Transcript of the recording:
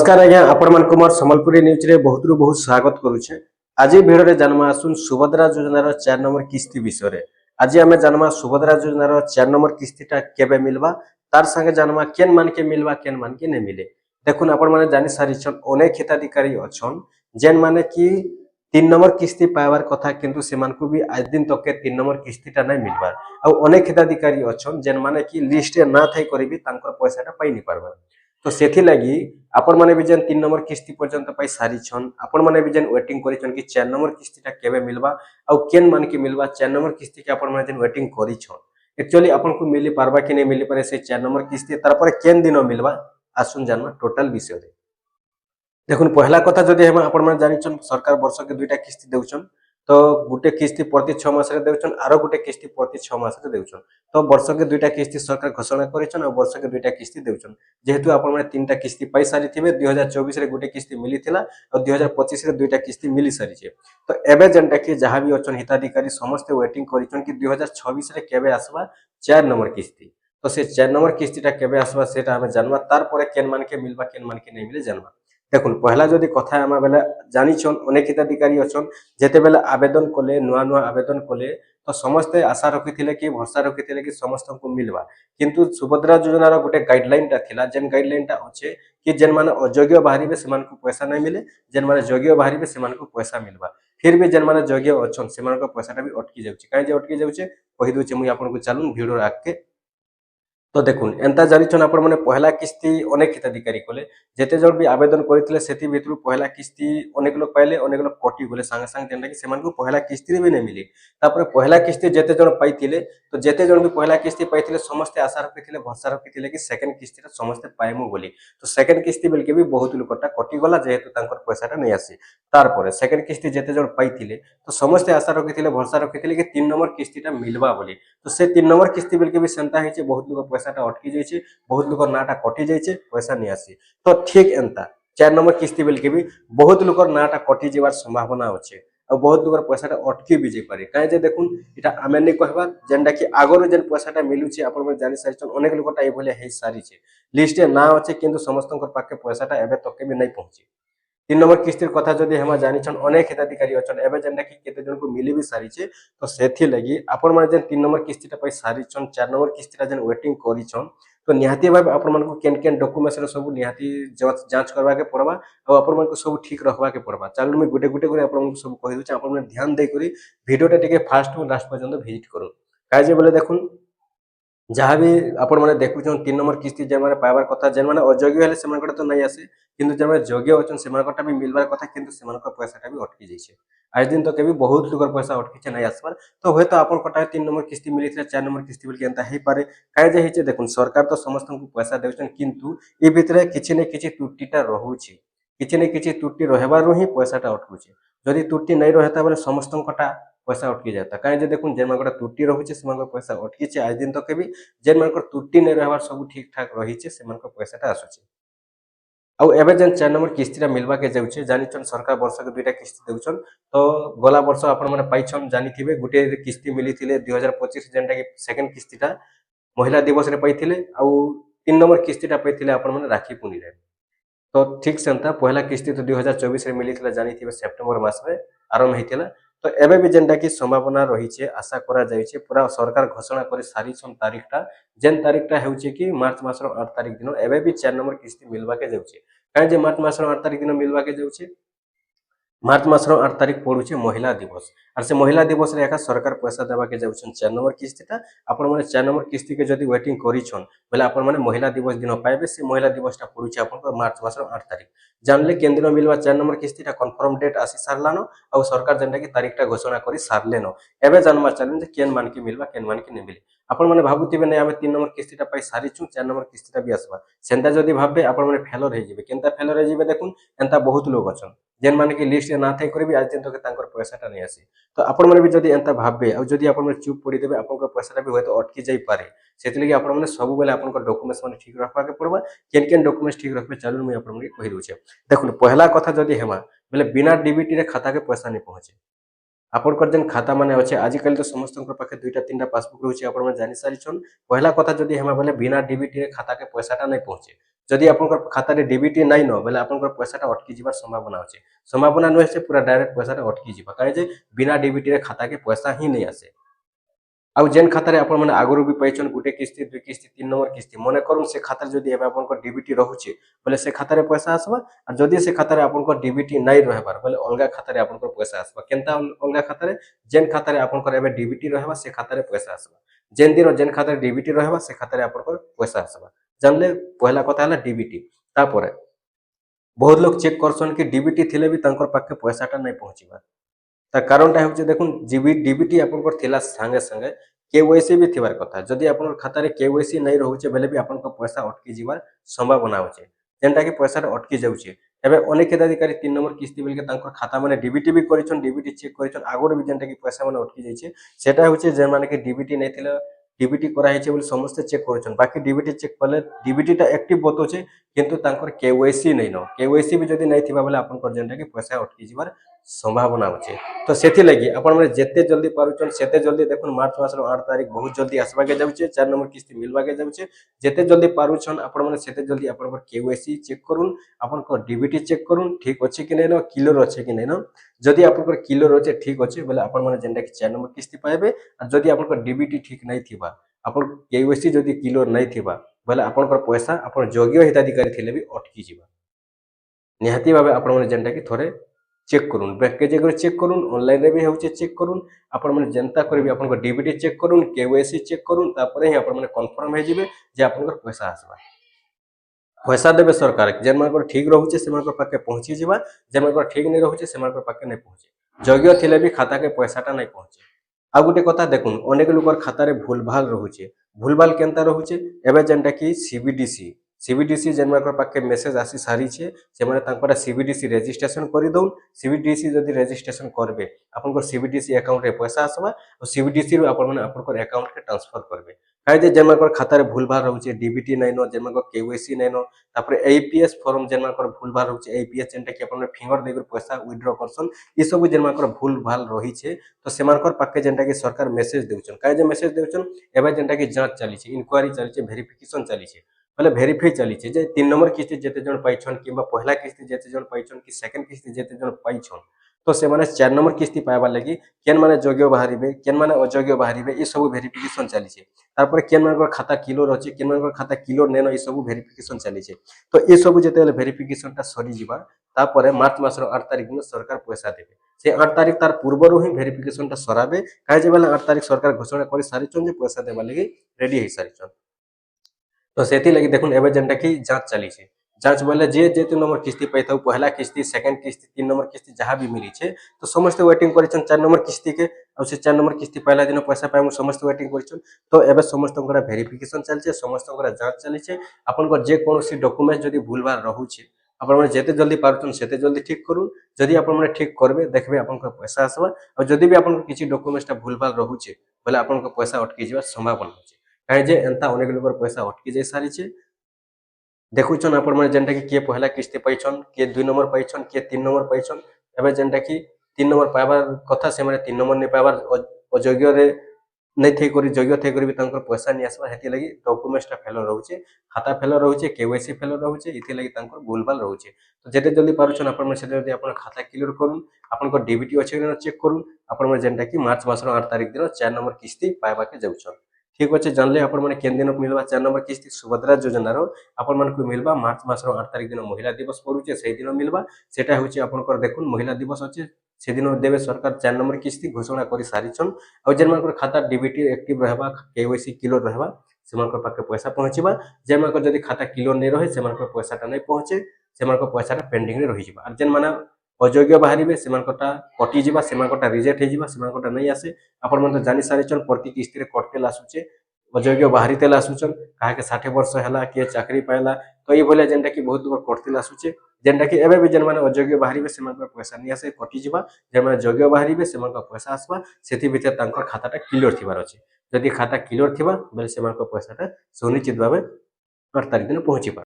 नमस्कार आज्ञा आपण मान कुमार संबलपुरी न्यूज रे बहुत रु बहुत स्वागत करूछे। आज वीडियो रे जन्मा आसुन सुभद्रा योजना रो 4 नंबर किस्ती विषय रे। आज हमें जन्मा सुभद्रा योजना रो 4 नंबर किस्तीटा केबे मिलबा तार संगे जन्मा केन मान के मिलबा केन मान के नै मिले। देखुन आपण माने जानि सारी छन अनेक हिताधिकारी अछन जेन माने कि 3 नंबर किस्ती पाइबार कथा किंतु सेमान को भी आज दिन तक के 3 नंबर किस्तीटा नै मिलबार। आ अनेक हिताधिकारी अछन जेन माने कि लिस्ट रे ना थाई करी भी तांकर पैसाटा पाई नि पारबा। तो सेथि लगी आपण माने भी जेन 3 नंबर किस्ती पर्यंत पाई सारी छन आपण माने भी जेन वेटिंग करी छन कि 4 नंबर किस्तीटा केबे मिलबा आ केन मान के मिलबा 4 नंबर किस्ती के आपण माने जेन वेटिंग करी छन एक्चुअली आपण को मिली पारबा कि नै मिली पारे से 4 नंबर किस्ती तार पर केन दिन मिलबा आसुन जानवा टोटल विषय रे। देखुन पहला कथा जदि हम आपण माने जानि छन सरकार वर्ष के दुईटा किस्ती देउछन तो गुटे किस्ती प्रति 6 मास रे देउछन आरो गुटे किस्ती प्रति 6 मास रे देउछन। तो वर्ष के दुईटा किस्ती सरकार घोषणा करिछन और वर्ष के दुईटा किस्ती देउछन। जेहेतु आपण माने तीनटा किस्ती पाई सारी थिबे 2024 रे गुटे किस्ती मिली थिला और 2025 रे दुईटा किस्ती मिली सारी छे। तो एबे जेनटा कि जहां भी अछन हिताधिकारी समस्त वेटिंग करिछन कि 2026 रे केबे आसबा 4 नंबर किस्ती। तो से 4 नंबर किस्तीटा केबे आसबा सेटा हमें जानबा तार परे केन मान के मिलबा केन मान के नै मिले जानबा। देखुन पहला जदि कथा आमा बेला जानि छन अनेक हिताधिकारी अछन जेते बेला आवेदन कोले नुआ नुआ आवेदन कोले तो समस्त आशा रखिथिले कि भरोसा रखिथिले कि समस्त को मिलबा किंतु सुभद्रा योजना रो गुटे गाइडलाइन ता थिला जेन गाइडलाइन ता अछि कि जेन माने अयोग्य बाहरिबे सेमान को पैसा नै मिले जेन माने योग्य बाहरिबे सेमान को पैसा मिलबा। फिर भी जेन माने योग्य अछन सेमान को पैसाटा भी अटकी जाउछि काहे जे अटकी जाउछि कहि दोछि मुई आपन को चालुन वीडियो आके। तो देखुन एंता जानि छन आपण माने पहला किस्ती अनेक हिताधिकारी कोले जेते जण भी आवेदन करिथिले सेति भितरु पहला किस्ती अनेक लोग पाइले अनेक लोग कटि गले संगे संगे जेंटा कि सेमान को पहला किस्ती रे भी नै मिली। तापर पहला किस्ती जेते जण पाइथिले तो जेते जण भी पहला किस्ती पाइथिले समस्त आशा रखिथिले भरोसा रखिथिले कि सेकंड किस्ती रे समस्त पाइमु बोली। तो सेकंड किस्ती बेल के भी बहुत लोकटा कटि गला जेहेतु तांकर पैसाटा नै आसी। तार परे सेकंड किस्ती जेते जण पाइथिले तो समस्त आशा रखिथिले भरोसा रखिथिले कि 3 नंबर किस्तीटा मिलबा बोली। तो से 3 नंबर किस्ती बेल के भी सेंता हेचे बहुत लोग पैसाटा अटकी जाइछे बहुत लोग नाटा कटि जाइछे पैसा नै आसी। तो ठीक एंता 4 नंबर किस्ती बेल के भी बहुत लोग नाटा कटि जेबार संभावना अछि और बहुत लोग पैसाटा अटकी भी जाय पारे काहे जे देखुन इटा आमे नै कहबा जेंडा कि आगरो जेन पैसाटा मिलुछि आपण में जानि सारिछन अनेक लोगटा ए भले हे सारी छे लिस्ट ना अछि किंतु समस्तनकर पाके पैसाटा एबे तक के भी नै पहुंची। 3 नंबर किस्तीर कथा जदि हम जानि छन अनेक हिताधिकारी अछन एबे जेंडा कि केते जन को मिली भी सारी छे। तो सेथि लगी आपण माने जेन 3 नंबर किस्तीटा पई सारी छन 4 नंबर किस्तीटा जेन वेटिंग करी छन तो निहाती भाबे आपण मन को केन केन डॉक्यूमेंट्स रे सब निहाती जांच करबा के पड़बा और आपण मन को सब ठीक रखबा के पड़बा। चालू में गुटे गुटे करे आपण मन को सब कहि दोछ आपण मन ध्यान दे करी वीडियोटा टिके फास्ट टू लास्ट पर्यंत विजिट करू काहे जे बोले देखुन जहाँ भी आपण माने देखुछन 3 नंबर किस्ती जे माने पाइबार कथा जेन माने अयोग्य हेले सेमान कटा तो नै आसे किंतु जे माने योग्य अछन सेमान कटा भी मिलबार कथा किंतु सेमान को पैसाटा भी अटकी जाइछे। आज दिन तक भी बहुत लोगर पैसा अटकी छे नै आसबार तो होय तो आपण कटा 3 नंबर किस्ती मिलिथिले 4 नंबर किस्ती बोल के एंता हे पारे काहे जे हेचे देखुन सरकार तो समस्त को पैसा देउछन किंतु ए भितरे किछि नै किछि त्रुटिटा रहुछि किछि नै किछि त्रुटि रहबारु ही पैसाटा अटकुछि। जदि त्रुटि नै रहता बेले समस्त कटा पैसा अटकी जाता काहे जे देखुन जेन मानकर त्रुटि रहुछि सेमान पैसा अटकी छे आज दिन तक भी जेन मानकर त्रुटि नै रहबार सब ठीक ठाक रही छे सेमान पैसाटा आसुछि। आउ एबे जेन 4 नंबर किस्तीटा मिलबा के जाउछे जानि छन सरकार वर्ष के दुईटा किस्ती देउछन तो गला वर्ष आपण माने पाइछन जानि थिबे गुटे किस्ती मिलिथिले 2025 जेनटा कि सेकंड किस्तीटा महिला दिवस रे पाइथिले आउ 3 नंबर किस्तीटा पाइथिले आपण माने राखी पुनी रे। तो ठीक सेंता पहला किस्ती तो 2024 रे मिलिथिला जानि थिबे सेप्टेम्बर मास रे आरंभ हेतिला। तो एबे भी जेनटा कि संभावना रही छे आशा करा जाय छे पूरा सरकार घोषणा करे सारी छन तारीखटा जेन तारीखटा हेउचे कि मार्च मास रो 8 तारीख दिन एबे भी 4 नंबर किस्ती मिलबा के जाउछे काहे जे मार्च मास रो 8 तारीख दिन मिलबा के जाउछे मार्च मास रो 8 तारीख पड़ुछे महिला दिवस और से महिला दिवस रे एका सरकार पैसा देबा के जाउछन 4 नंबर किस्तीटा आपण माने 4 नंबर किस्ती के जदी वेटिंग करिछन बेले आपण माने महिला दिवस दिन पाइबे से महिला दिवसटा पड़ुछे आपण को मार्च मास रो 8 तारीख जानले केन दिन मिलबा 4 नंबर किस्तीटा कंफर्म डेट आसी सारलानो और सरकार जेंटा कि तारीखटा घोषणा करी सारलेनो एबे जानमा चालन जे केन मान के मिलबा केन मान के नै मिले। आपण माने भाबुतिबे नै आमे 3 नंबर किस्तीटा पाई सारी छु 4 नंबर किस्तीटा भी आसबा सेंता जदी भाबबे आपण माने फेलर हे जिवे केनता फेलर हे जिवे देखुन एंता बहुत लोग अछन जेन माने कि लिस्ट ना थाई करबी आज दिन तक तांकर पैसाटा नै आसी। तो आपण माने भी जदी एंता भाबबे और जदी आपण माने चुप पड़ी देबे आपन को पैसाटा भी होय तो अटकी जाई पारे सेति लगी आपण माने सब बेले आपन को डॉक्यूमेंट्स माने ठीक रखबा के पड़बा केन केन डॉक्यूमेंट्स ठीक रखबे चालू मैं आपण माने कहि दोछे। देखुन पहला कथा जदी हेमा बेले बिना डीबीटी रे खाता के पैसा नै पहुंचे आपन जेन खाता माने अच्छे आजिकल तो समस्त पाखे दुईटा तीनटा पासबुक रोचे आपण जानि सारी छन पहला कथा जदी हेमा बेले बिना डीबीटी रे खाता के पैसाटा नै पहुंचे जदि आपनकर खाता रे डीबीटी नाइ न बेले आपनकर पैसाटा अटकी जिबार संभावना अछि। संभावना नुहे से पूरा डायरेक्ट पैसाटा अटकी जिबा काहे जे बिना डीबीटी रे खाता के पैसा ही नहीं आसे। आउ जेन खातारे आपण माने आगुरु भी पाइछन गुटे किस्ती दुई किस्ती तीन नंबर किस्ती मने करूँ से खातार जदि एबे आपनकर डीबीटी रहुचे बोले से खातारे पैसा आसबा और जदि से खातारे आपनकर डीबीटी नाइ रहबार बोले अलगा खातारे आपनकर पैसा आसबा केनता अलगा खातारे जेन खातारे आपनकर एबे डीबीटी रहबा से खातारे पैसा आसबा जेन दिन जेन खातारे डीबीटी रहबा से खातारे आपनकर पैसा आसबा जानले पहला कथा हला डीबीटी तापरे बहुत लोग चेक करसन कि डीबीटी थिले भी तांकर पाखे पैसाटा नहीं पहुंचीबा ता कारणटा होचे देखुन डीबीटी आपनकर थिला संगे संगे केवाईसी भी थिबार कथा जदि आपनकर खाता रे केवाईसी नहीं रहउचे बेले भी आपनकर पैसा अटकी जिबार संभावना होचे जेनटा कि पैसा अटकी जाउचे एबे अनेक हिताधिकारी 3 नंबर किस्ती बेल के तांकर खाता माने डीबीटी भी करिछन डीबीटी चेक करिछन आगोर भी जेनटा कि पैसा माने अटकी जाइछे सेटा होचे जे माने कि डीबीटी नहीं थिला डीबीटी करा हेचे बोले समस्त चेक करिछन बाकी डीबीटी चेक कले डीबीटीटा एक्टिव बतोचे किंतु तांकर केवाईसी नहीं न केवाईसी भी जदि नहीं थिबा बेले आपनकर जेनटा कि पैसा अटकी जिबार संभावना होचे तो सेथि लगी आपण माने जेते जल्दी पारुचन सेते जल्दी देखुन मार्च मासर 8 तारीख बहुत जल्दी आसबा के जाउचे 4 नंबर किस्ती मिलबा के जाउचे जेते जल्दी पारुचन आपण माने सेते जल्दी आपण केवाईसी चेक करूँ आपण डीबीटी चेक करूँ ठीक अच्छे कि नहीं न क्लियर अच्छे कि नहीं न जदि आपण क्लियर अच्छे ठीक अच्छे बोले आपण माने जेनटा कि 4 नंबर किस्ती पाइबे और जदि आपण डीबीटी ठीक नहीं थिबा आपण केवाईसी जदि क्लियर नहीं थिबा बोले आपण पैसा आपण योग्य हिताधिकारी थिले भी अटकी जिबा निहाती भाबे आपण माने जेनटा कि थोरे चेक करूँ पैकेज चेक करूँ ऑनलाइन रे भी होचे चेक करूँ आपण माने जनता करबी आपण डीबीटी चेक करूँ केवाईसी चेक करूँ तापरे ही आपण माने कंफर्म हे जिवे जे आपण पैसा आसबा पैसा देबे सरकार जेन मानकर ठीक रहउचे से मानकर पाके पहुंची जिबा जेन मानकर ठीक नहीं रहउचे से मानकर पाके नहीं पहुंचे योग्य थिले भी खाता के पैसाटा नहीं पहुंचे आ गुटे कथा देखुन अनेक लोकर खाता रे भूलभाल रहउचे भूलभाल केनता रहउचे एबे जेनटा कि सीबीडीसी जेन मानकर पाके मेसेज आसी सारी छे से माने तांकर सीबीडीसी रजिस्ट्रेशन करि दउन सीबीडीसी जदि रजिस्ट्रेशन करबे आपनकर सीबीडीसी अकाउंट रे पैसा आसबा और सीबीडीसी रो आपण माने आपनकर अकाउंट के ट्रांसफर करबे काहे जे जेन मानकर खाता रे भूलभाल रहउचे डीबीटी नै न जेन मानकर केवाईसी नै न तापर एपीएस फॉर्म जेन मानकर भूलभाल रहउचे एपीएस जेनटा कि आपण फिंगर देकर पैसा विथड्रॉ करसन ई सब जेन मानकर भूलभाल रही छे तो से मानकर पाके जेनटा कि सरकार मेसेज देउछन काहे जे मेसेज देउछन एबे जेनटा कि जांच चली छे इंक्वायरी चली छे वेरिफिकेशन चली छे बोले भेरीफाई चली छे जे 3 नंबर किस्ती जेते जन पाइछन किबा पहला किस्ती जेते जन पाइछन कि सेकंड किस्ती जेते जन पाइछन तो से माने 4 नंबर किस्ती पाइबा लागि केन माने योग्य बाहरिबे केन माने अयोग्य बाहरिबे ई सब वेरिफिकेशन चली छे तापर केन मानकर खाता क्लियर अछि केन मानकर खाता क्लियर नेनो ई सब वेरिफिकेशन चली छे तो ई सब जेते वेरिफिकेशनटा सरी जिबा तापर मार्च मासर 8 तारिख दिन सरकार पैसा देबे से 8 तारिख तार पूर्वरु ही वेरिफिकेशनटा सराबे काहे जे बेला 8 तारिख सरकार घोषणा करि सारिछन जे पैसा देबा लागि रेडी हे सारिछन तो सेति लगी देखुन एबे जेनटा कि जांच चली छे जांच बोले जे जे 3 नंबर किस्ती पाइथौ पहला किस्ती सेकंड किस्ती 3 नंबर किस्ती जहां भी मिली छे तो समस्त वेटिंग करिछन 4 नंबर किस्ती के और से 4 नंबर किस्ती पहला दिन पैसा पाइमु समस्त वेटिंग करिछन तो एबे समस्त वेरिफिकेशन चल छे समस्त जांच चली छे आपन को जे कोनोसी डॉक्यूमेंट जदी भूलभाल रहू छे आपण माने जेते जल्दी पारुछन सेते जल्दी ठीक करू जदी आपण माने ठीक करबे देखबे आपण को पैसा आसबा और जदी भी आपण किछि डॉक्यूमेंट्सटा भूलभाल रहू छे बोले आपण को पैसा अटकी जिबार संभावना होचे काहे जे एंता अनेक लोकर पैसा अटकी जाय सारी छे देखुछन आपण माने जेनटा कि के पहला किस्ती पाइछन के 2 नंबर पाइछन के 3 नंबर पाइछन एबे जेनटा कि 3 नंबर पाइबार कथा से माने 3 नंबर नै पाइबार अयोग्य रे नै थै करी योग्य थै करी भी तांकर पैसा नि आसबा हेति लागि डॉक्यूमेंट्सटा फेल रहउचे खाता फेल रहउचे केवाईसी फेल रहउचे इति लागि तांकर भूलभाल रहउचे तो जेते जल्दी पारुछन आपण माने सेते जल्दी आपण खाता क्लियर करूँ आपण को डीबीटी अछि न चेक करूँ आपण माने जेनटा कि मार्च मासर 8 तारिख दिन 4 नंबर किस्ती पाइबा के जाउछन ठीक अच्छे जानले आपण माने केन दिन मिलबा 4 नंबर किस्ती सुभद्रा योजना रो आपण मान को मिलबा मार्च मासर 8 तारिख दिन महिला दिवस पड़ुचे से दिन मिलबा सेटा होचे आपण कर देखुन महिला दिवस अछि से दिन देबे सरकार 4 नंबर किस्ती घोषणा करि सारिछन और जेन मान खाता डीबीटी एक्टिव रहबा केवाईसी क्लियर रहबा से मान पाके पैसा पहुंचीबा जे मान जदी खाता क्लियर नै रहे से मान पैसाटा नै पहुंचे से मान पैसाटा पेंडिंग रे रहि जिबा और जेन माने अयोग्य बाहरिबे से मानकटा कटि जिबा से मानकटा रिजेक्ट हे जिबा से मानकटा नै आसे आपण मन जानि सारिछन प्रति किस्ती रे कटतेल आसुचे अयोग्य बाहरितेल आसुचन काहे के 60 वर्ष हैला के चाकरी पाइला तो ई बोले जेनटा कि बहुत लोग कटतेल आसुचे जेनटा कि एबे भी जेन माने अयोग्य बाहरिबे से मानकर पैसा नै आसे कटि जिबा जेन माने योग्य बाहरिबे से मानकर पैसा आसबा सेति भितर तांकर खाताटा क्लियर थिबार अछि जदि खाता क्लियर थिबा बेले से मानकर पैसाटा सुनिश्चित भाबे 8 तारिख दिन पहुंची